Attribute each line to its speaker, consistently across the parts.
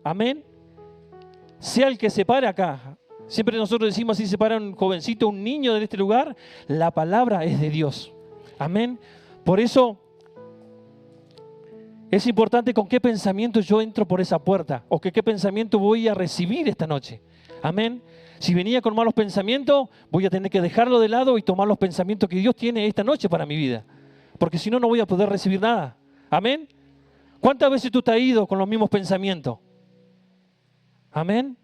Speaker 1: amén, sea el que se pare acá. Siempre nosotros decimos, si se para un jovencito, un niño de este lugar, la palabra es de Dios. Amén. Por eso es importante con qué pensamiento yo entro por esa puerta, o qué pensamiento voy a recibir esta noche. Amén. Si venía con malos pensamientos, voy a tener que dejarlo de lado y tomar los pensamientos que Dios tiene esta noche para mi vida. Porque si no, no voy a poder recibir nada. Amén. ¿Cuántas veces tú te has ido con los mismos pensamientos? Amén.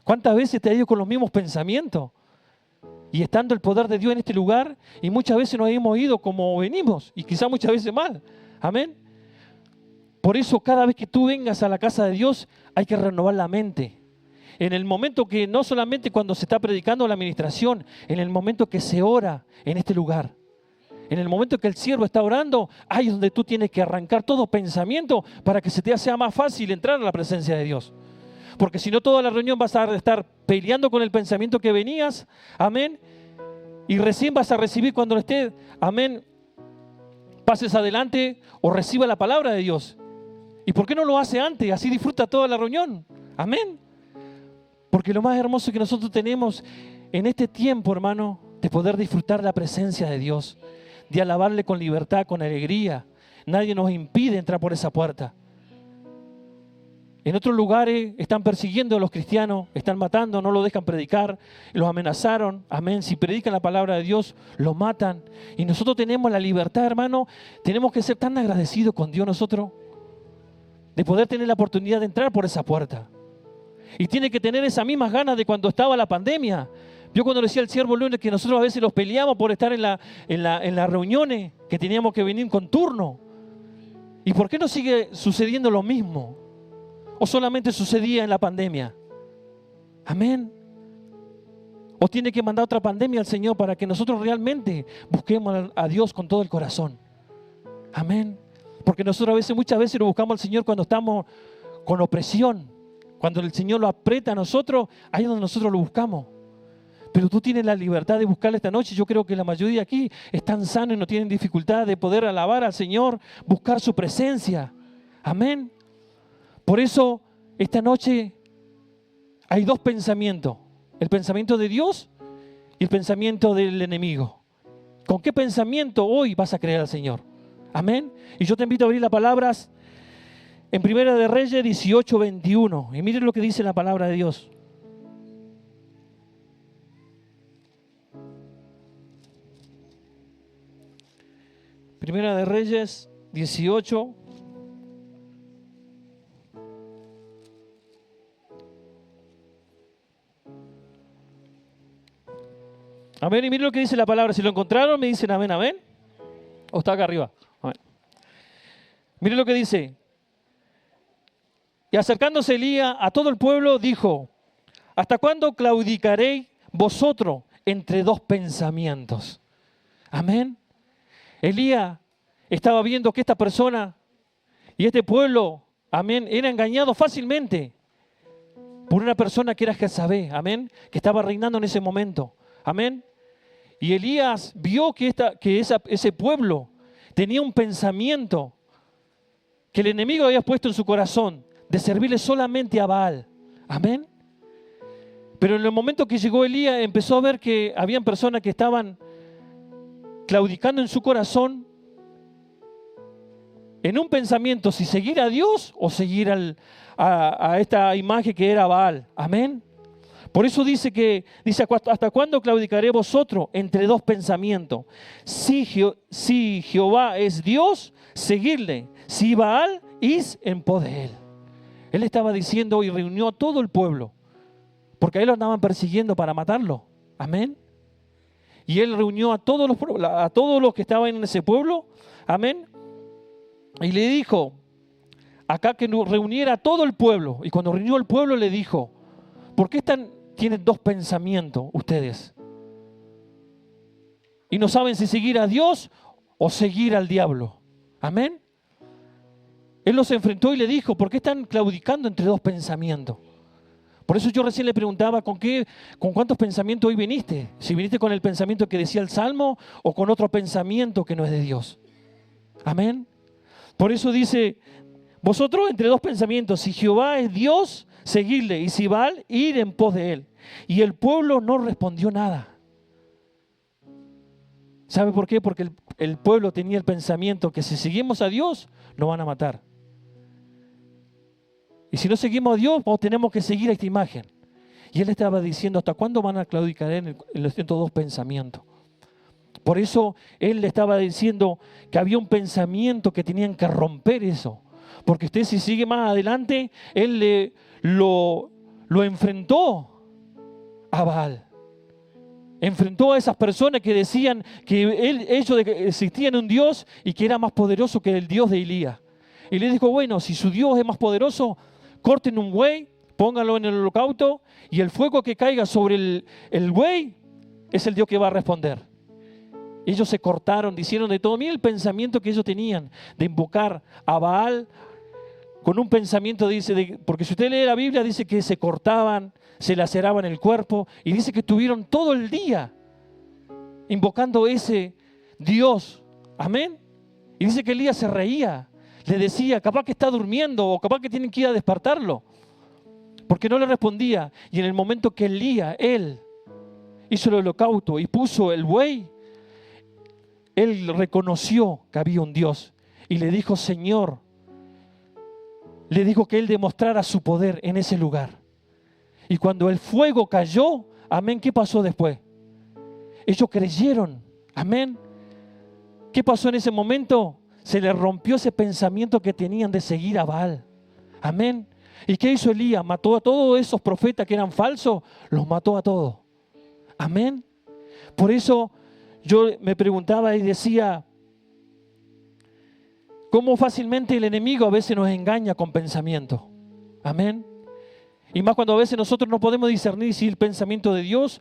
Speaker 1: ¿Cuántas veces te has ido con los mismos pensamientos? Y estando el poder de Dios en este lugar, y muchas veces nos hemos ido como venimos, y quizás muchas veces mal. Amén. Por eso cada vez que tú vengas a la casa de Dios, hay que renovar la mente. En el momento que, no solamente cuando se está predicando la administración, en el momento que se ora en este lugar. En el momento que el siervo está orando, ahí es donde tú tienes que arrancar todo pensamiento para que se te sea más fácil entrar a la presencia de Dios. Porque si no, toda la reunión vas a estar peleando con el pensamiento que venías, amén, y recién vas a recibir cuando esté, amén, pases adelante o reciba la palabra de Dios. ¿Y por qué no lo hace antes? Así disfruta toda la reunión, amén. Porque lo más hermoso que nosotros tenemos en este tiempo, hermano, de poder disfrutar la presencia de Dios, de alabarle con libertad, con alegría. Nadie nos impide entrar por esa puerta. En otros lugares están persiguiendo a los cristianos, están matando, no lo dejan predicar, los amenazaron, amén. Si predican la palabra de Dios, los matan. Y nosotros tenemos la libertad, hermano, tenemos que ser tan agradecidos con Dios nosotros, de poder tener la oportunidad de entrar por esa puerta. Y tiene que tener esas mismas ganas de cuando estaba la pandemia. Yo cuando le decía al siervo lunes que nosotros a veces los peleamos por estar en las reuniones, que teníamos que venir con turno. ¿Y por qué no sigue sucediendo lo mismo? ¿O solamente sucedía en la pandemia? Amén. ¿O tiene que mandar otra pandemia al Señor para que nosotros realmente busquemos a Dios con todo el corazón? Amén. Porque nosotros muchas veces lo buscamos al Señor cuando estamos con opresión. Cuando el Señor lo aprieta a nosotros, ahí es donde nosotros lo buscamos. Pero tú tienes la libertad de buscarle esta noche. Yo creo que la mayoría aquí están sanos y no tienen dificultad de poder alabar al Señor, buscar su presencia. Amén. Por eso, esta noche hay dos pensamientos. El pensamiento de Dios y el pensamiento del enemigo. ¿Con qué pensamiento hoy vas a creer al Señor? Amén. Y yo te invito a abrir las palabras en Primera de Reyes 18:21. Y miren lo que dice la palabra de Dios. Primera de Reyes 18. Amén. Y miren lo que dice la palabra. Si lo encontraron, me dicen amén, amén. ¿O está acá arriba? Amén. Miren lo que dice. Y acercándose Elías a todo el pueblo, dijo: ¿hasta cuándo claudicaréis vosotros entre dos pensamientos? Amén. Elías estaba viendo que esta persona y este pueblo, amén, era engañado fácilmente por una persona que era Jezabel, amén, que estaba reinando en ese momento, amén. Y Elías vio que ese pueblo tenía un pensamiento que el enemigo había puesto en su corazón de servirle solamente a Baal, amén. Pero en el momento que llegó Elías empezó a ver que habían personas que estaban claudicando en su corazón en un pensamiento, si seguir a Dios o seguir a esta imagen que era Baal, amén. Por eso dice, ¿hasta cuándo claudicaré vosotros entre dos pensamientos? Si Jehová es Dios, seguirle. Si Baal, is en pos de él. Él estaba diciendo y reunió a todo el pueblo, porque a él lo andaban persiguiendo para matarlo. Amén. Y él reunió a todos los que estaban en ese pueblo. Amén. Y le dijo acá que reuniera a todo el pueblo. Y cuando reunió al pueblo le dijo: ¿por qué tienen dos pensamientos ustedes? Y no saben si seguir a Dios o seguir al diablo. Amén. Él los enfrentó y le dijo: ¿por qué están claudicando entre dos pensamientos? Por eso yo recién le preguntaba con cuántos pensamientos hoy viniste. Si viniste con el pensamiento que decía el Salmo o con otro pensamiento que no es de Dios. Amén. Por eso dice: Vosotros entre dos pensamientos, si Jehová es Dios, seguidle, y si Baal, ir en pos de él. Y el pueblo no respondió nada. ¿Sabe por qué? Porque el pueblo tenía el pensamiento que si seguimos a Dios, nos van a matar. Y si no seguimos a Dios, tenemos que seguir a esta imagen. Y él estaba diciendo, ¿hasta cuándo van a claudicar en estos dos pensamientos? Por eso él le estaba diciendo que había un pensamiento que tenían que romper eso. Porque usted si sigue más adelante, él lo enfrentó a Baal. Enfrentó a esas personas que decían que ellos existían un Dios y que era más poderoso que el Dios de Elías. Y le dijo, bueno, si su Dios es más poderoso, corten un buey, pónganlo en el holocausto y el fuego que caiga sobre el buey es el Dios que va a responder. Ellos se cortaron, hicieron de todo. Mira el pensamiento que ellos tenían de invocar a Baal con un pensamiento, dice, porque si usted lee la Biblia, dice que se cortaban, se laceraban el cuerpo y dice que estuvieron todo el día invocando ese Dios. Amén. Y dice que Elías se reía, le decía, capaz que está durmiendo o capaz que tienen que ir a despertarlo, porque no le respondía. Y en el momento que Elías, él hizo el holocausto y puso el buey, él reconoció que había un Dios y le dijo, Señor, le dijo que él demostrara su poder en ese lugar. Y cuando el fuego cayó, amén, ¿qué pasó después? Ellos creyeron, amén. ¿Qué pasó en ese momento? Se les rompió ese pensamiento que tenían de seguir a Baal, amén. ¿Y qué hizo Elías? Mató a todos esos profetas que eran falsos, los mató a todos, amén. Por eso yo me preguntaba y decía, ¿cómo fácilmente el enemigo a veces nos engaña con pensamiento? Amén. Y más cuando a veces nosotros no podemos discernir si el pensamiento de Dios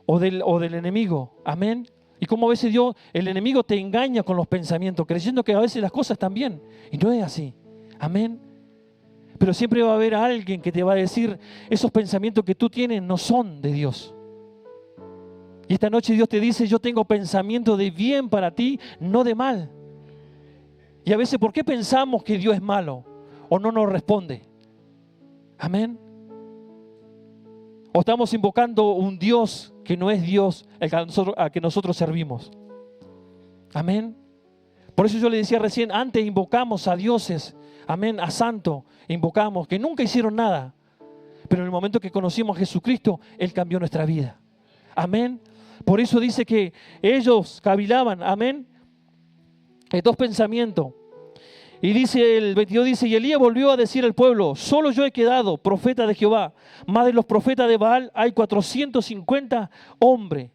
Speaker 1: o del enemigo. Amén. Y cómo a veces el enemigo te engaña con los pensamientos, creyendo que a veces las cosas están bien. Y no es así. Amén. Pero siempre va a haber alguien que te va a decir, esos pensamientos que tú tienes no son de Dios. Y esta noche Dios te dice, yo tengo pensamiento de bien para ti, no de mal. Y a veces, ¿por qué pensamos que Dios es malo o no nos responde? Amén. O estamos invocando un Dios que no es Dios al que nosotros servimos. Amén. Por eso yo le decía recién, antes invocamos a dioses, amén, a santos, invocamos, que nunca hicieron nada. Pero en el momento que conocimos a Jesucristo, Él cambió nuestra vida. Amén. Por eso dice que ellos cavilaban, amén, dos pensamientos. Y dice el 22, dice, y Elías volvió a decir al pueblo, solo yo he quedado profeta de Jehová, más de los profetas de Baal hay 450 hombres.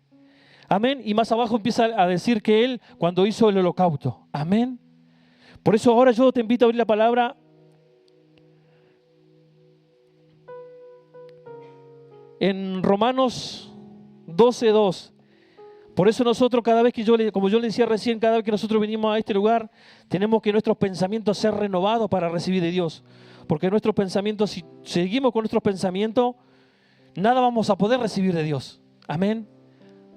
Speaker 1: Amén. Y más abajo empieza a decir que él cuando hizo el holocausto. Amén. Por eso ahora yo te invito a abrir la palabra en Romanos 12:2. Por eso nosotros cada vez que como yo le decía recién, cada vez que nosotros venimos a este lugar, tenemos que nuestros pensamientos ser renovados para recibir de Dios. Porque nuestros pensamientos, si seguimos con nuestros pensamientos, nada vamos a poder recibir de Dios. Amén.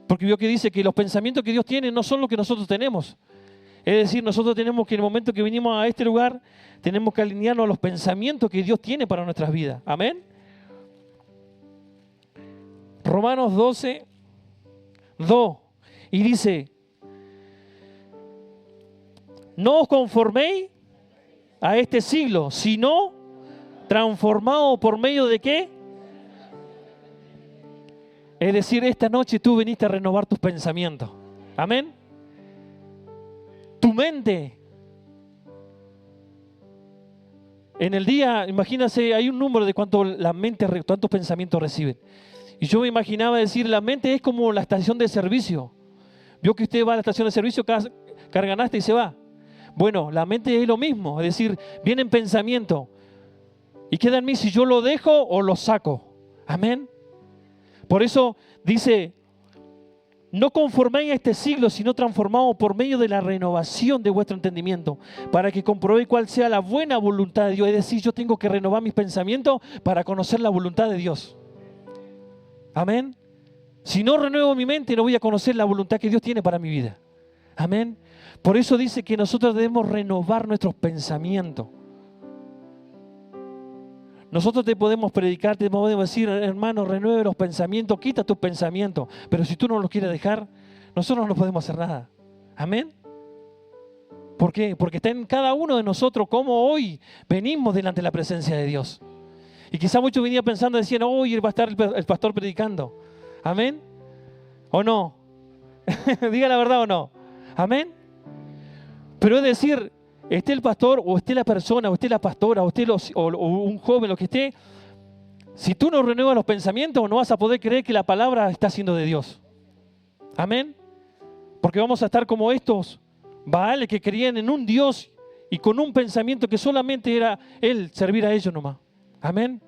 Speaker 1: Porque Dios que dice que los pensamientos que Dios tiene no son los que nosotros tenemos. Es decir, nosotros tenemos que en el momento que venimos a este lugar, tenemos que alinearnos a los pensamientos que Dios tiene para nuestras vidas. Amén. Romanos 12:2. Y dice, no os conforméis a este siglo, sino transformados por medio de ¿qué? Es decir, esta noche tú viniste a renovar tus pensamientos. Amén. Tu mente. En el día, imagínense, hay un número de cuántos pensamientos reciben. Y yo me imaginaba decir, la mente es como la estación de servicio. Vio que usted va a la estación de servicio, carga nafta y se va. Bueno, la mente es lo mismo, es decir, vienen pensamientos y queda en mí si yo lo dejo o lo saco. Amén. Por eso dice, no conforméis a este siglo, sino transformados por medio de la renovación de vuestro entendimiento, para que comprobéis cuál sea la buena voluntad de Dios. Es decir, yo tengo que renovar mis pensamientos para conocer la voluntad de Dios. Amén. Si no renuevo mi mente, no voy a conocer la voluntad que Dios tiene para mi vida. Amén. Por eso dice que nosotros debemos renovar nuestros pensamientos. Nosotros te podemos predicar, te podemos decir, hermano, renueve los pensamientos, quita tus pensamientos. Pero si tú no los quieres dejar, nosotros no podemos hacer nada. Amén. ¿Por qué? Porque está en cada uno de nosotros cómo hoy venimos delante de la presencia de Dios. Y quizá muchos venían pensando, decían, hoy va a estar el pastor predicando. Amén. ¿O no? Diga la verdad o no. Amén. Pero es decir, esté el pastor o esté la persona o esté la pastora o esté o un joven, lo que esté, si tú no renuevas los pensamientos no vas a poder creer que la palabra está siendo de Dios. Amén. Porque vamos a estar como estos Baales que creían en un Dios y con un pensamiento que solamente era Él, servir a ellos nomás. Amén.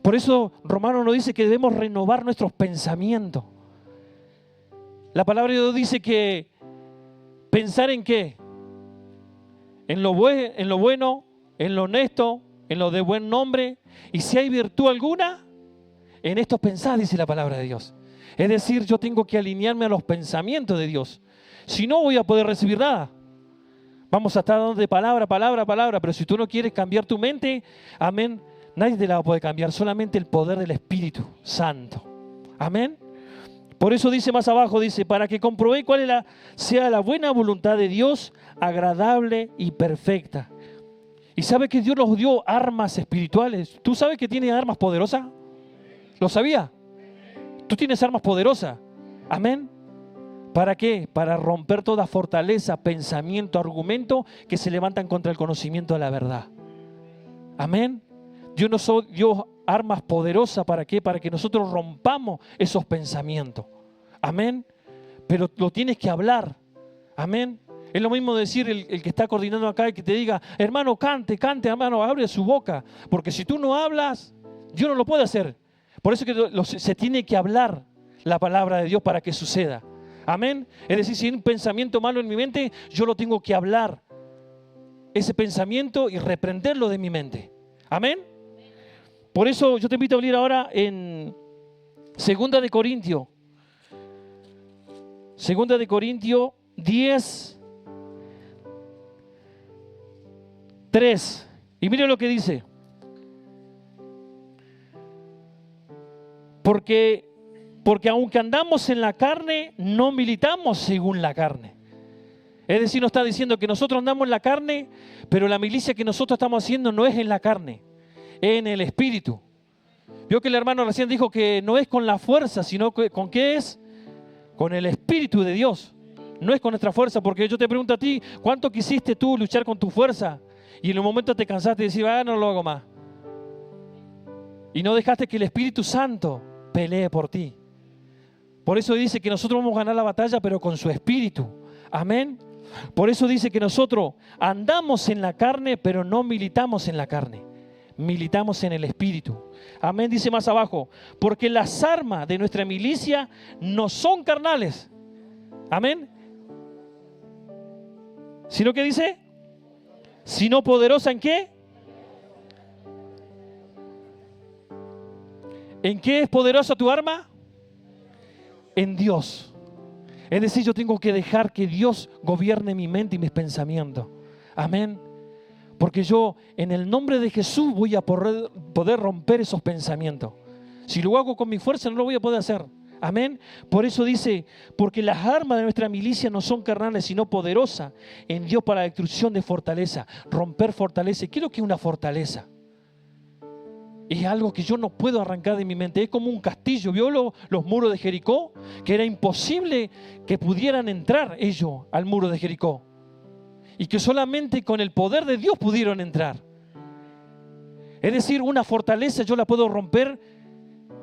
Speaker 1: Por eso Romanos nos dice que debemos renovar nuestros pensamientos. La palabra de Dios dice que pensar en qué, en lo bueno, en lo honesto, en lo de buen nombre, y si hay virtud alguna, en esto pensad, dice la palabra de Dios. Es decir, yo tengo que alinearme a los pensamientos de Dios. Si no, voy a poder recibir nada. Vamos a estar dando de palabra, pero si tú no quieres cambiar tu mente, amén, nadie te la va a poder cambiar, solamente el poder del Espíritu Santo. Amén. Por eso dice más abajo, dice, para que comprobéis cuál sea la buena voluntad de Dios, agradable y perfecta. ¿Y sabe que Dios nos dio armas espirituales? ¿Tú sabes que tiene armas poderosas? ¿Lo sabía? Tú tienes armas poderosas. Amén. ¿Para qué? Para romper toda fortaleza, pensamiento, argumento que se levantan contra el conocimiento de la verdad. Amén. Dios nos dio armas poderosas. ¿Para qué? Para que nosotros rompamos esos pensamientos. Amén. Pero lo tienes que hablar. Amén. Es lo mismo decir el que está coordinando acá y que te diga, hermano, cante, hermano, abre su boca. Porque si tú no hablas, Dios no lo puede hacer. Por eso que se tiene que hablar la palabra de Dios para que suceda. Amén. Es decir, si hay un pensamiento malo en mi mente, yo lo tengo que hablar. Ese pensamiento y reprenderlo de mi mente. Amén. Por eso yo te invito a abrir ahora en 2 de Corintios. 2 de Corintios 10, 3. Y mire lo que dice. Porque aunque andamos en la carne, no militamos según la carne. Es decir, nos está diciendo que nosotros andamos en la carne, pero la milicia que nosotros estamos haciendo no es en la carne, es en el Espíritu. Vio que el hermano recién dijo que no es con la fuerza, sino que ¿con qué es? Con el Espíritu de Dios. No es con nuestra fuerza, porque yo te pregunto a ti, ¿cuánto quisiste tú luchar con tu fuerza? Y en un momento te cansaste y decías, no lo hago más. Y no dejaste que el Espíritu Santo pelee por ti. Por eso dice que nosotros vamos a ganar la batalla, pero con su Espíritu. Amén. Por eso dice que nosotros andamos en la carne, pero no militamos en la carne. Militamos en el Espíritu. Amén. Dice más abajo, porque las armas de nuestra milicia no son carnales. Amén. ¿Sino qué dice? Sino poderosa ¿en qué? ¿En qué es poderosa tu arma? En Dios. Es decir, yo tengo que dejar que Dios gobierne mi mente y mis pensamientos. Amén. Porque yo, en el nombre de Jesús, voy a poder romper esos pensamientos. Si lo hago con mi fuerza, no lo voy a poder hacer. Amén. Por eso dice, porque las armas de nuestra milicia no son carnales, sino poderosas en Dios para la destrucción de fortaleza. Romper fortaleza. ¿Qué es lo que es una fortaleza? Es algo que yo no puedo arrancar de mi mente. Es como un castillo. ¿Vio los muros de Jericó? Que era imposible que pudieran entrar ellos al muro de Jericó. Y que solamente con el poder de Dios pudieron entrar. Es decir, una fortaleza yo la puedo romper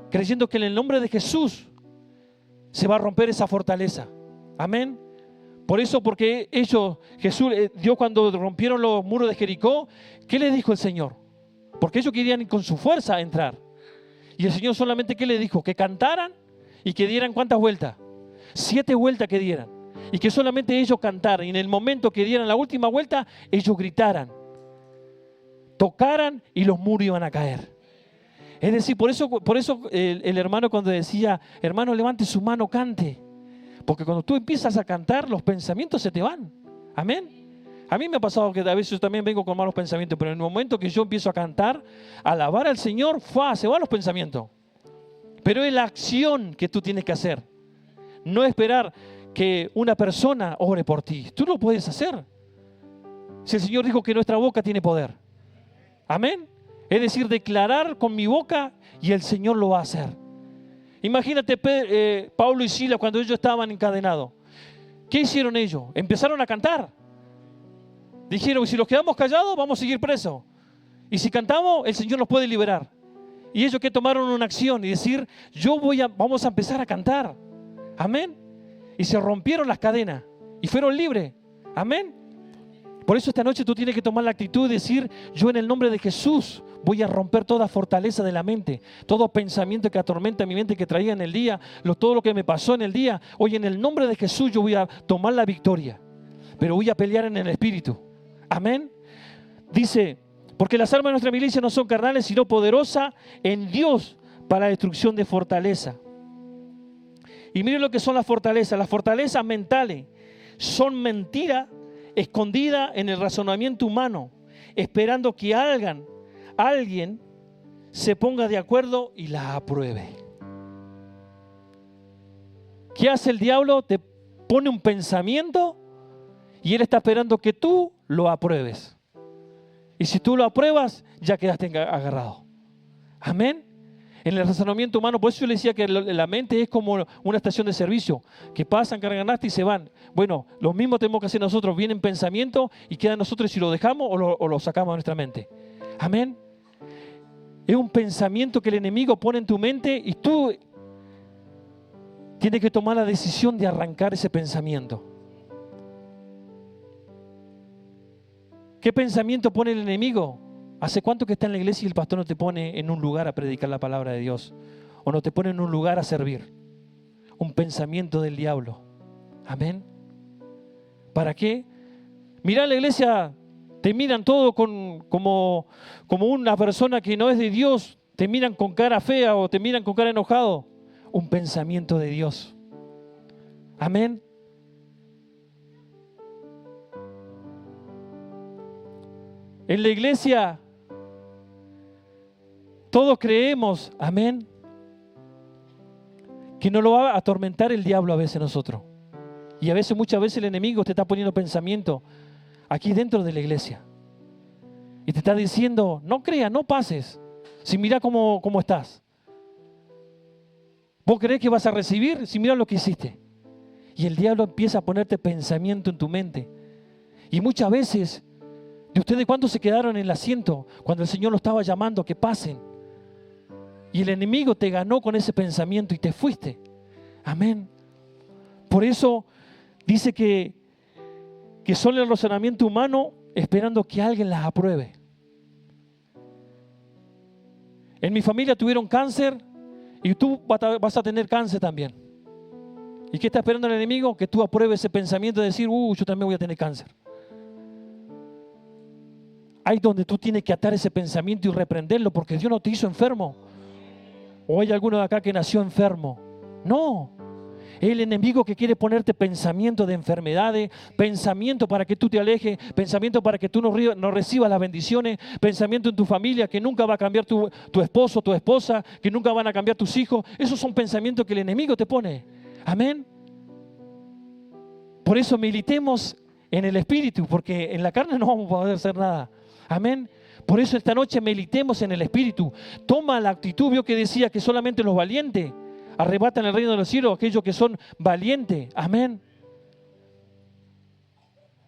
Speaker 1: creyendo que en el nombre de Jesús se va a romper esa fortaleza. Amén. Por eso, porque ellos, Dios cuando rompieron los muros de Jericó, ¿qué les dijo el Señor? Porque ellos querían con su fuerza entrar. Y el Señor solamente, ¿qué les dijo? Que cantaran y que dieran ¿cuántas vueltas? 7 vueltas que dieran. Y que solamente ellos cantaran. Y en el momento que dieran la última vuelta, ellos gritaran, tocaran y los muros iban a caer. Es decir, por eso el hermano cuando decía, hermano, levante su mano, cante. Porque cuando tú empiezas a cantar, los pensamientos se te van. Amén. A mí me ha pasado que a veces yo también vengo con malos pensamientos, pero en el momento que yo empiezo a cantar, a alabar al Señor, se van los pensamientos. Pero es la acción que tú tienes que hacer. No esperar que una persona ore por ti. Tú lo puedes hacer. Si el Señor dijo que nuestra boca tiene poder. Amén. Es decir, declarar con mi boca y el Señor lo va a hacer. Imagínate Pablo y Silas cuando ellos estaban encadenados. ¿Qué hicieron ellos? Empezaron a cantar. Dijeron, si los quedamos callados, vamos a seguir presos. Y si cantamos, el Señor nos puede liberar. Y ellos que tomaron una acción y decir, vamos a empezar a cantar. Amén. Y se rompieron las cadenas y fueron libres. Amén. Por eso esta noche tú tienes que tomar la actitud de decir, yo en el nombre de Jesús voy a romper toda fortaleza de la mente, todo pensamiento que atormenta mi mente, que traía en el día, todo lo que me pasó en el día. Hoy en el nombre de Jesús yo voy a tomar la victoria, pero voy a pelear en el Espíritu. Amén. Dice, porque las armas de nuestra milicia no son carnales, sino poderosas en Dios para la destrucción de fortaleza. Y miren lo que son las fortalezas. Las fortalezas mentales son mentiras escondidas en el razonamiento humano, esperando que alguien se ponga de acuerdo y la apruebe. ¿Qué hace el diablo? Te pone un pensamiento y él está esperando que tú lo apruebes. Y si tú lo apruebas, ya quedaste agarrado. Amén. En el razonamiento humano, por eso yo le decía que la mente es como una estación de servicio, que pasan, cargan hasta y se van. Bueno, lo mismo tenemos que hacer nosotros. Vienen pensamientos y queda nosotros si lo dejamos o lo sacamos de nuestra mente. Amén. Es un pensamiento que el enemigo pone en tu mente y tú tienes que tomar la decisión de arrancar ese pensamiento. ¿Qué pensamiento pone el enemigo? ¿Hace cuánto que está en la iglesia y el pastor no te pone en un lugar a predicar la palabra de Dios? O no te pone en un lugar a servir. Un pensamiento del diablo. Amén. ¿Para qué? Mirá, la iglesia te miran todo como una persona que no es de Dios. Te miran con cara fea o te miran con cara enojado. Un pensamiento de Dios. Amén. En la iglesia todos creemos, amén, que nos lo va a atormentar el diablo a veces nosotros. Y a veces, muchas veces el enemigo te está poniendo pensamiento aquí dentro de la iglesia. Y te está diciendo, no creas, no pases. Si mira cómo estás. ¿Vos creés que vas a recibir? Si mira lo que hiciste. Y el diablo empieza a ponerte pensamiento en tu mente. Y muchas veces, ¿de ustedes cuántos se quedaron en el asiento cuando el Señor los estaba llamando que pasen? Y el enemigo te ganó con ese pensamiento y te fuiste. Amén. Por eso dice que son el razonamiento humano esperando que alguien las apruebe. En mi familia tuvieron cáncer y tú vas a tener cáncer también. ¿Y qué está esperando el enemigo? Que tú apruebes ese pensamiento de decir, yo también voy a tener cáncer. Ahí donde tú tienes que atar ese pensamiento y reprenderlo, porque Dios no te hizo enfermo. ¿O hay alguno de acá que nació enfermo? No. Es el enemigo que quiere ponerte pensamiento de enfermedades, pensamiento para que tú te alejes, pensamiento para que tú no recibas las bendiciones, pensamiento en tu familia que nunca va a cambiar tu esposo, tu esposa, que nunca van a cambiar tus hijos. Esos son pensamientos que el enemigo te pone. Amén. Por eso militemos en el Espíritu, porque en la carne no vamos a poder hacer nada. Amén. Por eso esta noche militemos en el Espíritu. Toma la actitud, vio que decía que solamente los valientes arrebatan el reino de los cielos, aquellos que son valientes. Amén.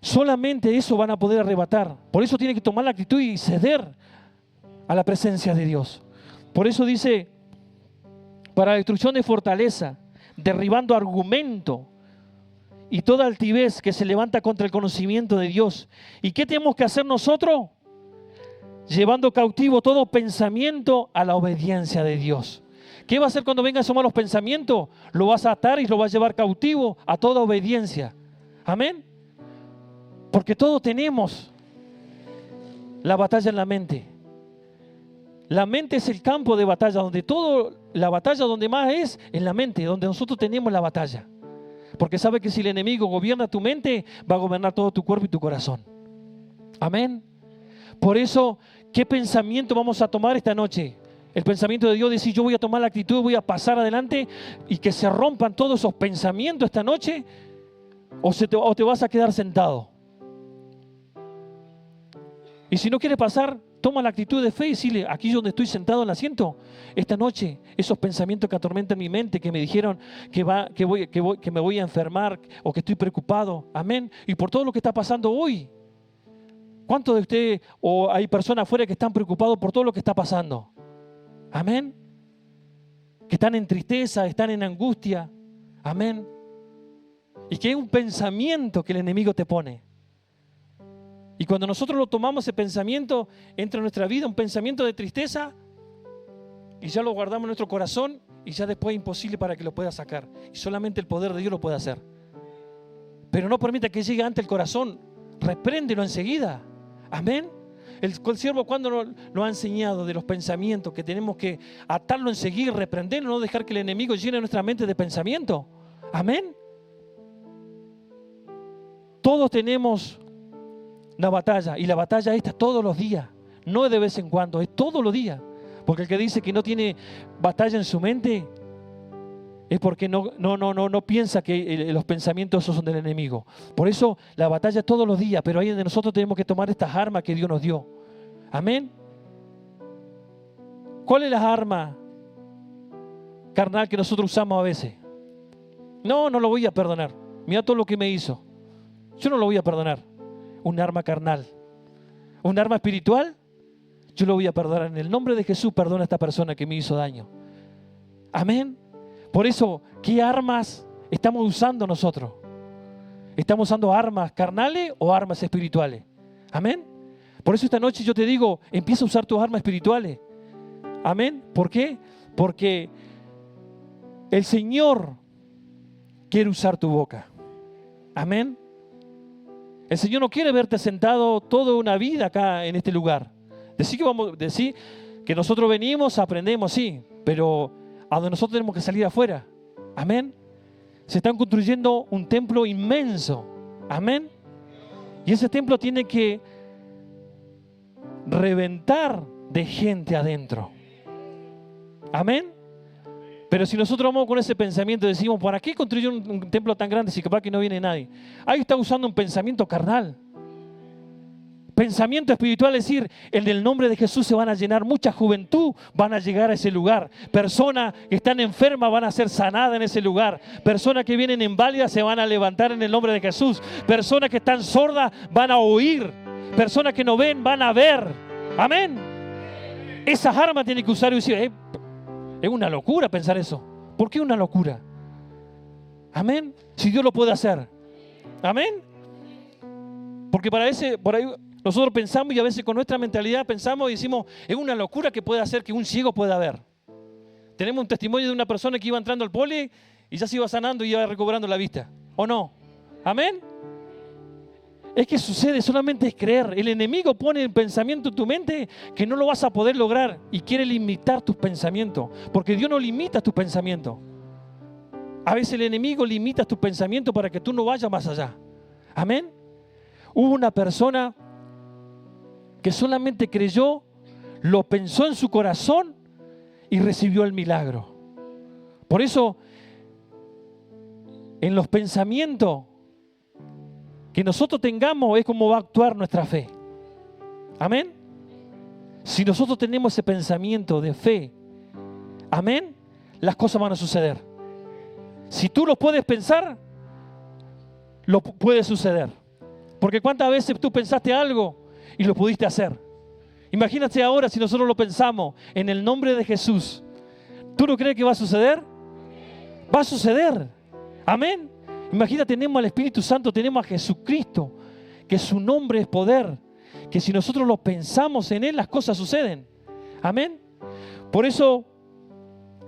Speaker 1: Solamente eso van a poder arrebatar. Por eso tiene que tomar la actitud y ceder a la presencia de Dios. Por eso dice, para la destrucción de fortaleza, derribando argumento y toda altivez que se levanta contra el conocimiento de Dios. ¿Y qué tenemos que hacer nosotros? Llevando cautivo todo pensamiento a la obediencia de Dios. ¿Qué va a hacer cuando vengan esos malos pensamientos? Lo vas a atar y lo vas a llevar cautivo a toda obediencia. Amén. Porque todos tenemos la batalla en la mente. La mente es el campo de batalla, la batalla donde más es en la mente, donde nosotros tenemos la batalla. Porque sabe que si el enemigo gobierna tu mente, va a gobernar todo tu cuerpo y tu corazón. Amén. Por eso, ¿qué pensamiento vamos a tomar esta noche? El pensamiento de Dios, decir, yo voy a tomar la actitud, voy a pasar adelante y que se rompan todos esos pensamientos esta noche, o te vas a quedar sentado. Y si no quieres pasar, toma la actitud de fe y decirle, aquí donde estoy sentado en el asiento, esta noche, esos pensamientos que atormentan mi mente, que me dijeron que me voy a enfermar o que estoy preocupado, amén, y por todo lo que está pasando hoy. ¿Cuántos de ustedes o hay personas afuera que están preocupados por todo lo que está pasando? Amén. Que están en tristeza, están en angustia. Amén. Y que hay un pensamiento que el enemigo te pone. Y cuando nosotros lo tomamos, ese pensamiento entra en nuestra vida, un pensamiento de tristeza, y ya lo guardamos en nuestro corazón, y ya después es imposible para que lo pueda sacar. Y solamente el poder de Dios lo puede hacer. Pero no permita que llegue ante el corazón, repréndelo enseguida. Amén. El siervo cuando nos ha enseñado de los pensamientos, que tenemos que atarlo enseguida, reprenderlo, no dejar que el enemigo llene nuestra mente de pensamiento. Amén. Todos tenemos una batalla, y la batalla esta es todos los días, no de vez en cuando, es todos los días. Porque el que dice que no tiene batalla en su mente es porque no piensa que los pensamientos esos son del enemigo. Por eso la batalla es todos los días, pero ahí de nosotros tenemos que tomar estas armas que Dios nos dio. Amén. ¿Cuál es la arma carnal que nosotros usamos a veces? No lo voy a perdonar. Mira todo lo que me hizo. Yo no lo voy a perdonar. Un arma carnal. Un arma espiritual. Yo lo voy a perdonar. En el nombre de Jesús, perdona a esta persona que me hizo daño. Amén. Por eso, ¿qué armas estamos usando nosotros? ¿Estamos usando armas carnales o armas espirituales? Amén. Por eso esta noche yo te digo, empieza a usar tus armas espirituales. Amén. ¿Por qué? Porque el Señor quiere usar tu boca. Amén. El Señor no quiere verte sentado toda una vida acá en este lugar. Decir que nosotros venimos, aprendemos, sí, pero a donde nosotros tenemos que salir afuera. Amén. Se están construyendo un templo inmenso. Amén. Y ese templo tiene que reventar de gente adentro. Amén. Pero si nosotros vamos con ese pensamiento, decimos, ¿para qué construir un templo tan grande si capaz que no viene nadie? Ahí está usando un pensamiento carnal. Pensamiento espiritual, es decir, en el nombre de Jesús se van a llenar mucha juventud, van a llegar a ese lugar. Personas que están enfermas van a ser sanadas en ese lugar. Personas que vienen inválidas se van a levantar en el nombre de Jesús. Personas que están sordas van a oír. Personas que no ven van a ver. Amén. Esas armas tienen que usar y decir, es una locura pensar eso. ¿Por qué una locura? Amén. Si Dios lo puede hacer. Amén. Porque por ahí nosotros pensamos y a veces con nuestra mentalidad pensamos y decimos, es una locura que puede hacer que un ciego pueda ver. Tenemos un testimonio de una persona que iba entrando al poli y ya se iba sanando y iba recobrando la vista. ¿O no? Amén. Es que sucede, solamente es creer. El enemigo pone el pensamiento en tu mente que no lo vas a poder lograr y quiere limitar tus pensamientos. Porque Dios no limita tus pensamientos. A veces el enemigo limita tus pensamientos para que tú no vayas más allá. Amén. Hubo una persona que solamente creyó, lo pensó en su corazón y recibió el milagro. Por eso, en los pensamientos que nosotros tengamos es como va a actuar nuestra fe. Amén. Si nosotros tenemos ese pensamiento de fe, amén, las cosas van a suceder. Si tú lo puedes pensar, lo puede suceder. Porque cuántas veces tú pensaste algo y lo pudiste hacer. Imagínate ahora si nosotros lo pensamos en el nombre de Jesús. ¿Tú no crees que va a suceder? Va a suceder. Amén. Imagínate, tenemos al Espíritu Santo, tenemos a Jesucristo, que su nombre es poder. Que si nosotros lo pensamos en Él, las cosas suceden. Amén. Por eso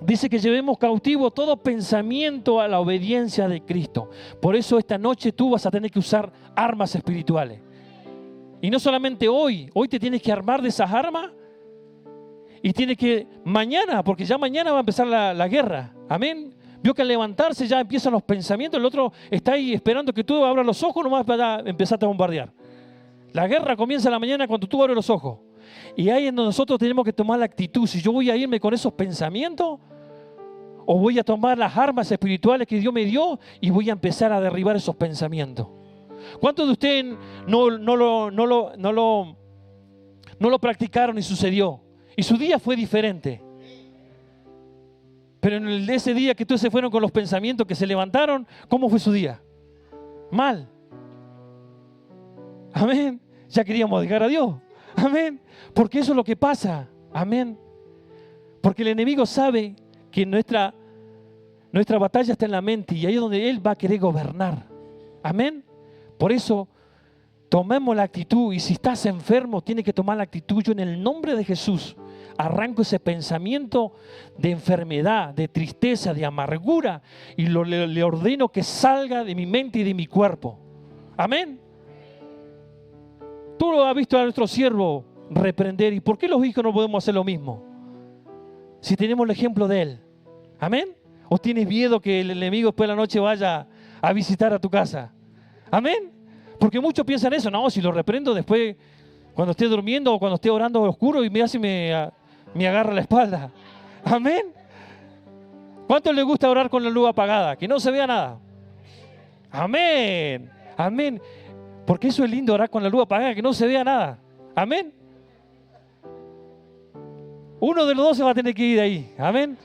Speaker 1: dice que llevemos cautivo todo pensamiento a la obediencia de Cristo. Por eso esta noche tú vas a tener que usar armas espirituales. Y no solamente hoy te tienes que armar de esas armas y tienes que mañana, porque ya mañana va a empezar la guerra. Amén. Vio que al levantarse ya empiezan los pensamientos, el otro está ahí esperando que tú abras los ojos nomás para empezarte a bombardear. La guerra comienza a la mañana cuando tú abres los ojos. Y ahí es donde nosotros tenemos que tomar la actitud. Si yo voy a irme con esos pensamientos, o voy a tomar las armas espirituales que Dios me dio y voy a empezar a derribar esos pensamientos. ¿Cuántos de ustedes no lo practicaron y sucedió? Y su día fue diferente. Pero en ese día que ustedes se fueron con los pensamientos que se levantaron, ¿cómo fue su día? Mal. Amén. Ya queríamos dejar a Dios. Amén. Porque eso es lo que pasa. Amén. Porque el enemigo sabe que nuestra batalla está en la mente y ahí es donde él va a querer gobernar. Amén. Por eso tomemos la actitud, y si estás enfermo tienes que tomar la actitud. Yo en el nombre de Jesús arranco ese pensamiento de enfermedad, de tristeza, de amargura y le ordeno que salga de mi mente y de mi cuerpo. Amén. Tú lo has visto a nuestro siervo reprender. ¿Y por qué los hijos no podemos hacer lo mismo? Si tenemos el ejemplo de él. Amén. ¿O tienes miedo que el enemigo después de la noche vaya a visitar a tu casa? Amén. Porque muchos piensan eso. No, si lo reprendo después, cuando esté durmiendo o cuando esté orando oscuro y me agarra la espalda. Amén. ¿Cuánto le gusta orar con la luz apagada? Que no se vea nada. Amén. Amén. Porque eso es lindo, orar con la luz apagada, que no se vea nada. Amén. Uno de los dos se va a tener que ir de ahí. Amén.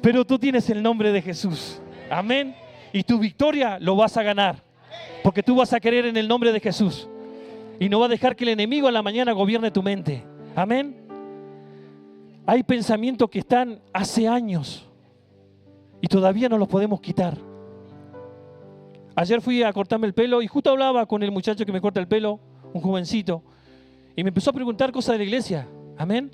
Speaker 1: Pero tú tienes el nombre de Jesús. Amén. Y tu victoria lo vas a ganar. Porque tú vas a creer en el nombre de Jesús. Y no vas a dejar que el enemigo a la mañana gobierne tu mente. Amén. Hay pensamientos que están hace años y todavía no los podemos quitar. Ayer fui a cortarme el pelo y justo hablaba con el muchacho que me corta el pelo, un jovencito, y me empezó a preguntar cosas de la iglesia. Amén.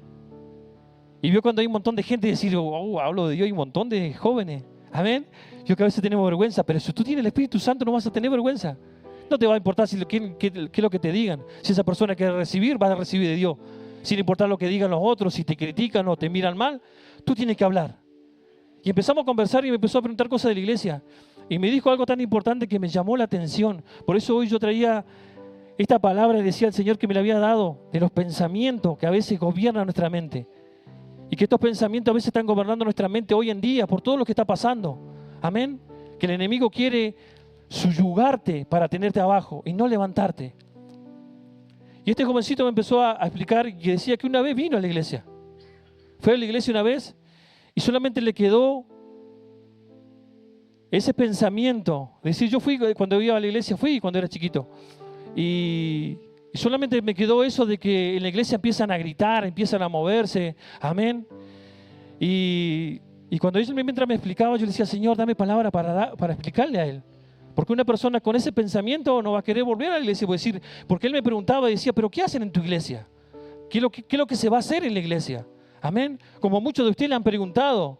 Speaker 1: Y vio cuando hay un montón de gente decir, oh, hablo de Dios, hay un montón de jóvenes. Amén. Yo que a veces tenemos vergüenza, pero si tú tienes el Espíritu Santo no vas a tener vergüenza. No te va a importar qué es lo que te digan. Si esa persona quiere recibir, vas a recibir de Dios. Sin importar lo que digan los otros, si te critican o te miran mal, tú tienes que hablar. Y empezamos a conversar y me empezó a preguntar cosas de la iglesia. Y me dijo algo tan importante que me llamó la atención. Por eso hoy yo traía esta palabra y decía al Señor que me la había dado de los pensamientos que a veces gobiernan nuestra mente. Y que estos pensamientos a veces están gobernando nuestra mente hoy en día por todo lo que está pasando. Amén. Que el enemigo quiere subyugarte para tenerte abajo y no levantarte. Y este jovencito me empezó a explicar y decía que una vez vino a la iglesia. Fue a la iglesia una vez y solamente le quedó ese pensamiento. Es decir, yo fui cuando iba a la iglesia, fui cuando era chiquito. Y solamente me quedó eso de que en la iglesia empiezan a gritar, empiezan a moverse. Amén. Y cuando ellos mientras me explicaba, yo le decía, Señor, dame palabra para explicarle a él. Porque una persona con ese pensamiento no va a querer volver a la iglesia. Puede decir, porque él me preguntaba y decía, ¿pero qué hacen en tu iglesia? ¿Qué es lo que se va a hacer en la iglesia? Amén. Como muchos de ustedes le han preguntado,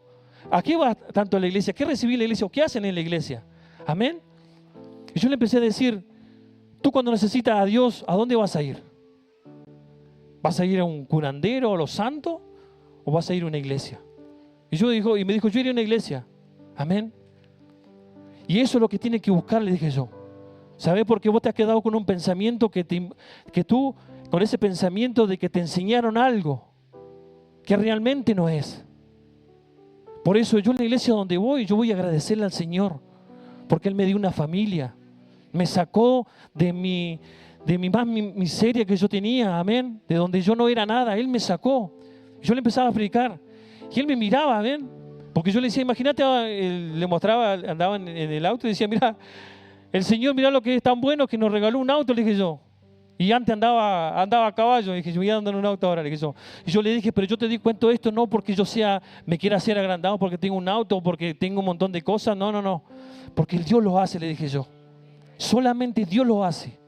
Speaker 1: ¿a qué va tanto la iglesia? ¿Qué recibí en la iglesia? ¿O qué hacen en la iglesia? Amén. Y yo le empecé a decir, tú cuando necesitas a Dios, ¿a dónde vas a ir? ¿Vas a ir a un curandero, a los santos? ¿O vas a ir a una iglesia? Y me dijo, yo iré a una iglesia. Amén. Y eso es lo que tienes que buscar, le dije yo. ¿Sabes? Porque vos te has quedado con un pensamiento que tú, con ese pensamiento de que te enseñaron algo que realmente no es. Por eso yo en la iglesia donde voy, yo voy a agradecerle al Señor, porque Él me dio una familia, me sacó de mi más miseria que yo tenía, amén, de donde yo no era nada, Él me sacó. Yo le empezaba a predicar y Él me miraba, amén, porque yo le decía, imagínate, le mostraba, andaba en el auto y decía, mira, el Señor, mira lo que es tan bueno que nos regaló un auto, le dije yo. Y antes andaba a caballo, dije, yo voy a andar en un auto ahora, le dije yo. Y yo le dije, pero yo te di cuento de esto no porque yo me quiera hacer agrandado, porque tengo un auto, porque tengo un montón de cosas, no. Porque Dios lo hace, le dije yo. Solamente Dios lo hace.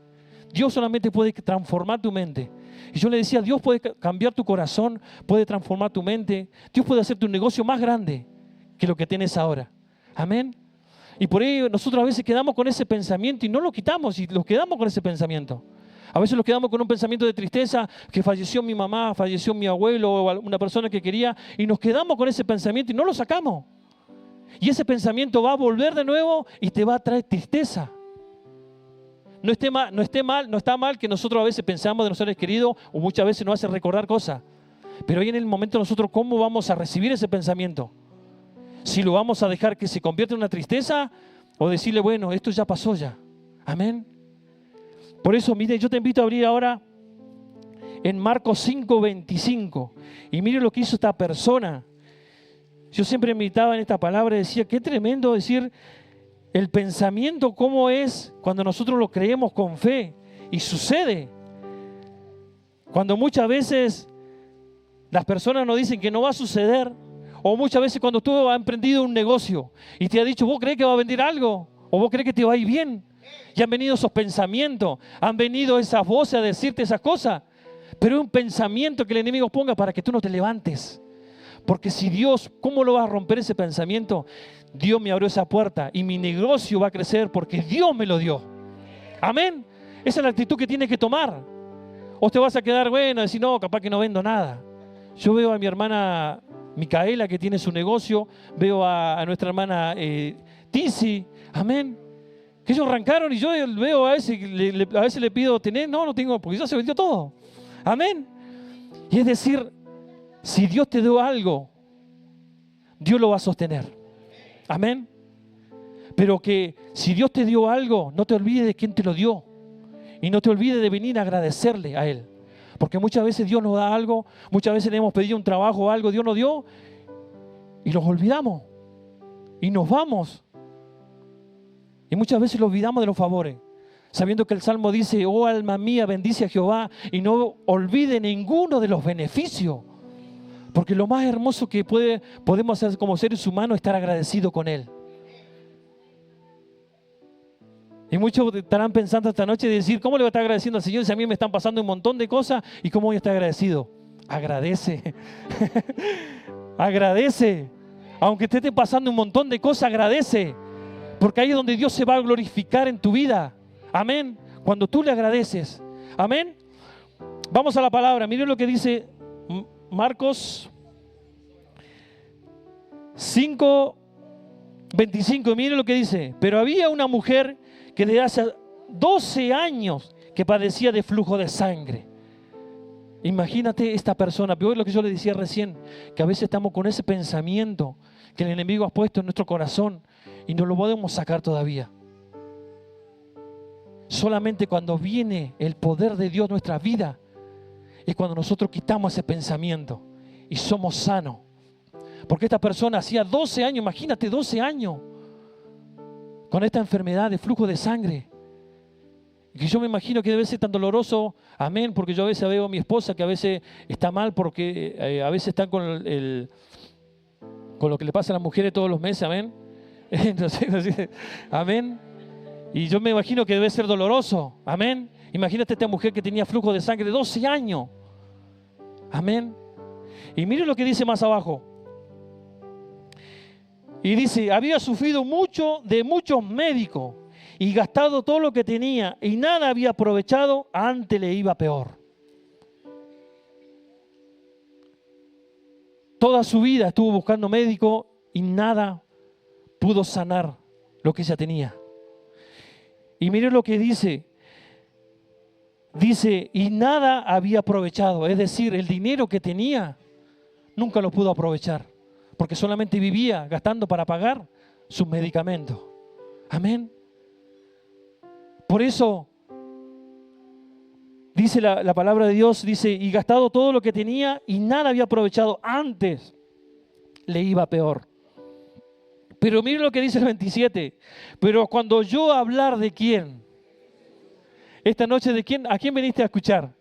Speaker 1: Dios solamente puede transformar tu mente. Y yo le decía, Dios puede cambiar tu corazón, puede transformar tu mente. Dios puede hacerte un negocio más grande que lo que tienes ahora. Amén. Y por ello nosotros a veces quedamos con ese pensamiento y no lo quitamos y nos quedamos con ese pensamiento. A veces nos quedamos con un pensamiento de tristeza, que falleció mi mamá, falleció mi abuelo o una persona que quería, y nos quedamos con ese pensamiento y no lo sacamos. Y ese pensamiento va a volver de nuevo y te va a traer tristeza. No está mal que nosotros a veces pensamos de nuestros seres queridos o muchas veces nos hace recordar cosas. Pero ahí en el momento nosotros, ¿cómo vamos a recibir ese pensamiento? Si lo vamos a dejar que se convierta en una tristeza o decirle, bueno, esto ya pasó ya. Amén. Por eso, mire, yo te invito a abrir ahora en Marcos 5:25. Y mire lo que hizo esta persona. Yo siempre meditaba en esta palabra y decía, qué tremendo decir el pensamiento, cómo es cuando nosotros lo creemos con fe. Y sucede. Cuando muchas veces las personas nos dicen que no va a suceder, o muchas veces cuando tú has emprendido un negocio y te ha dicho, ¿vos crees que va a vender algo? ¿O vos crees que te va a ir bien? Y han venido esos pensamientos, han venido esas voces a decirte esas cosas. Pero es un pensamiento que el enemigo ponga para que tú no te levantes. Porque si Dios, ¿cómo lo va a romper ese pensamiento? Dios me abrió esa puerta y mi negocio va a crecer porque Dios me lo dio. Amén. Esa es la actitud que tienes que tomar. O te vas a quedar, bueno, decir, no, capaz que no vendo nada. Yo veo a mi hermana Micaela que tiene su negocio, veo a nuestra hermana Tizi, amén, que ellos arrancaron y yo veo a veces le pido tener, no tengo, porque ya se vendió todo, amén. Y es decir, si Dios te dio algo, Dios lo va a sostener, amén. Pero que si Dios te dio algo, no te olvides de quién te lo dio y no te olvides de venir a agradecerle a Él. Porque muchas veces Dios nos da algo, muchas veces le hemos pedido un trabajo o algo, Dios nos dio y nos olvidamos y nos vamos. Y muchas veces lo olvidamos de los favores, sabiendo que el Salmo dice, oh alma mía, bendice a Jehová y no olvide ninguno de los beneficios. Porque lo más hermoso que podemos hacer como seres humanos es estar agradecidos con Él. Y muchos estarán pensando esta noche de decir, ¿cómo le voy a estar agradeciendo al Señor si a mí me están pasando un montón de cosas? ¿Y cómo voy a estar agradecido? Agradece. Agradece. Aunque te esté pasando un montón de cosas, agradece. Porque ahí es donde Dios se va a glorificar en tu vida. Amén. Cuando tú le agradeces. Amén. Vamos a la palabra. Miren lo que dice Marcos 5:25. Miren lo que dice. Pero había una mujer que desde hace 12 años que padecía de flujo de sangre. Imagínate esta persona, pero es lo que yo le decía recién, que a veces estamos con ese pensamiento que el enemigo ha puesto en nuestro corazón y no lo podemos sacar todavía. Solamente cuando viene el poder de Dios en nuestra vida es cuando nosotros quitamos ese pensamiento y somos sanos. Porque esta persona hacía 12 años, imagínate 12 años, con esta enfermedad de flujo de sangre. Y que yo me imagino que debe ser tan doloroso, amén, porque yo a veces veo a mi esposa que a veces está mal porque a veces están con lo que le pasa a las mujeres todos los meses, amén. Entonces, amén. Y yo me imagino que debe ser doloroso, amén. Imagínate esta mujer que tenía flujo de sangre de 12 años, amén. Y mire lo que dice más abajo. Y dice, había sufrido mucho de muchos médicos y gastado todo lo que tenía y nada había aprovechado, antes le iba peor. Toda su vida estuvo buscando médico y nada pudo sanar lo que ella tenía. Y mire lo que dice. Dice, y nada había aprovechado. Es decir, el dinero que tenía nunca lo pudo aprovechar. Porque solamente vivía gastando para pagar sus medicamentos. Amén. Por eso dice la palabra de Dios, dice, y gastado todo lo que tenía y nada había aprovechado, antes le iba peor. Pero mire lo que dice el 27. Pero cuando yo hablar de quién, esta noche de quién, ¿a quién viniste a escuchar?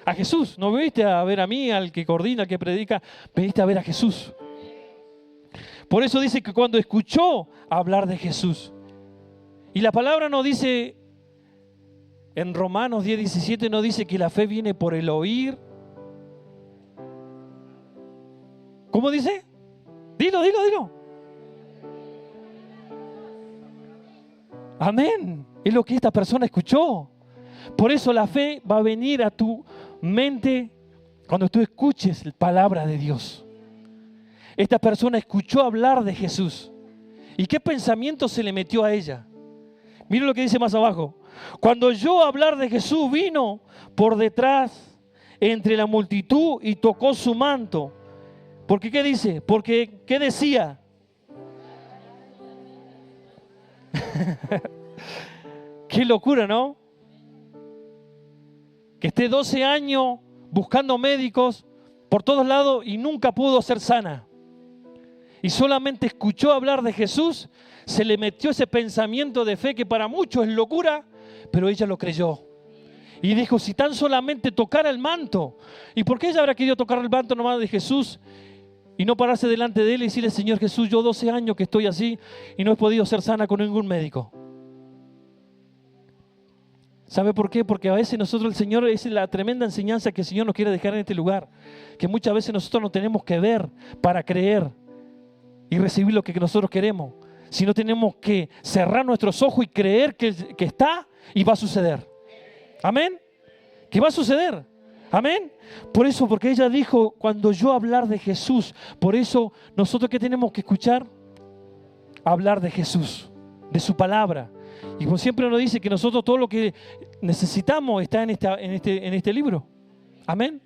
Speaker 1: A Jesús. No viniste a ver a mí, al que coordina, al que predica, viniste a ver a Jesús. Por eso dice que cuando escuchó hablar de Jesús. Y la palabra nos dice, en Romanos 10:17 nos dice que la fe viene por el oír. ¿Cómo dice? Dilo. Amén. Es lo que esta persona escuchó. Por eso la fe va a venir a tu mente cuando tú escuches la palabra de Dios. Esta persona escuchó hablar de Jesús. ¿Y qué pensamiento se le metió a ella? Mira lo que dice más abajo. Cuando oyó hablar de Jesús, vino por detrás entre la multitud y tocó su manto. Porque, ¿qué dice? Porque, ¿qué decía? Qué locura, ¿no? Que esté 12 años buscando médicos por todos lados y nunca pudo ser sana. Y solamente escuchó hablar de Jesús, se le metió ese pensamiento de fe que para muchos es locura, pero ella lo creyó. Y dijo, si tan solamente tocara el manto. ¿Y por qué ella habrá querido tocar el manto nomás de Jesús y no pararse delante de él y decirle, Señor Jesús, yo 12 años que estoy así y no he podido ser sana con ningún médico? ¿Sabe por qué? Porque a veces nosotros, el Señor, es la tremenda enseñanza que el Señor nos quiere dejar en este lugar. Que muchas veces nosotros no tenemos que ver para creer y recibir lo que nosotros queremos. Sino tenemos que cerrar nuestros ojos y creer que está y va a suceder. Amén. Que va a suceder. Amén. Por eso, porque ella dijo, cuando yo hablar de Jesús, por eso nosotros ¿qué tenemos que escuchar? Hablar de Jesús, de su palabra. Y como siempre nos dice que nosotros todo lo que necesitamos está en este libro. Amén.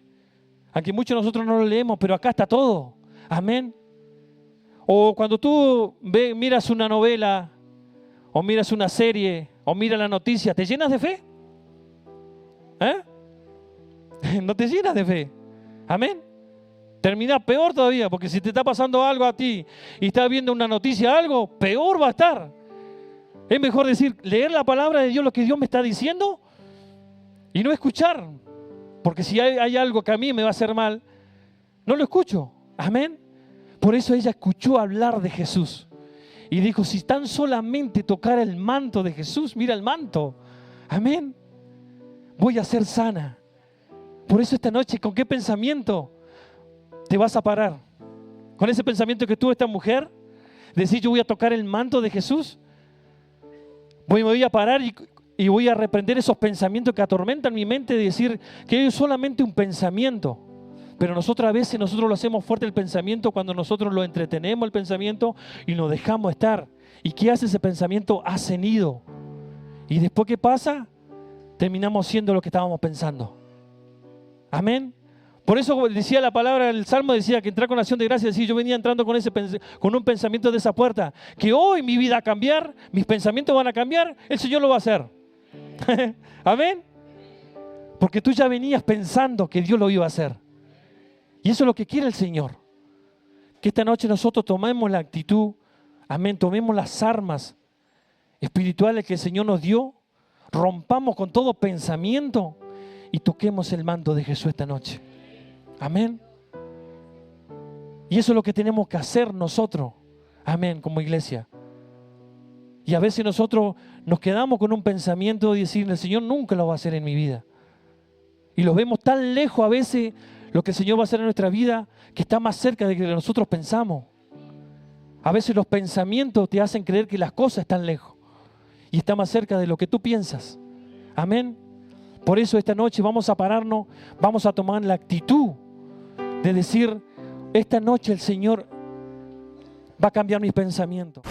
Speaker 1: Aunque muchos de nosotros no lo leemos, pero acá está todo. Amén. O cuando tú miras una novela, o miras una serie, o miras la noticia, ¿te llenas de fe? No te llenas de fe. Amén. Termina peor todavía, porque si te está pasando algo a ti y estás viendo una noticia, algo peor va a estar. Es mejor decir, leer la palabra de Dios, lo que Dios me está diciendo, y no escuchar. Porque si hay algo que a mí me va a hacer mal, no lo escucho. Amén. Por eso ella escuchó hablar de Jesús. Y dijo, si tan solamente tocara el manto de Jesús, mira el manto. Amén. Voy a ser sana. Por eso esta noche, ¿con qué pensamiento te vas a parar? ¿Con ese pensamiento que tuvo esta mujer? Decir, yo voy a tocar el manto de Jesús. Me voy a parar y voy a reprender esos pensamientos que atormentan mi mente, de decir que es solamente un pensamiento. Pero a veces nosotros lo hacemos fuerte el pensamiento cuando nosotros lo entretenemos el pensamiento y lo dejamos estar. ¿Y qué hace ese pensamiento? Hace nido. ¿Y después qué pasa? Terminamos siendo lo que estábamos pensando. Amén. Por eso decía la palabra del Salmo, decía que entrar con acción de gracia, decía, yo venía entrando con un pensamiento de esa puerta, que hoy mi vida va a cambiar, mis pensamientos van a cambiar, el Señor lo va a hacer. Amén. Porque tú ya venías pensando que Dios lo iba a hacer. Y eso es lo que quiere el Señor. Que esta noche nosotros tomemos la actitud, amén, tomemos las armas espirituales que el Señor nos dio, rompamos con todo pensamiento y toquemos el manto de Jesús esta noche. Amén. Y eso es lo que tenemos que hacer nosotros. Amén, como iglesia. Y a veces nosotros nos quedamos con un pensamiento de decir, el Señor nunca lo va a hacer en mi vida. Y lo vemos tan lejos a veces lo que el Señor va a hacer en nuestra vida, que está más cerca de lo que nosotros pensamos. A veces los pensamientos te hacen creer que las cosas están lejos. Y está más cerca de lo que tú piensas. Amén. Por eso esta noche vamos a pararnos, vamos a tomar la actitud de decir, esta noche el Señor va a cambiar mis pensamientos.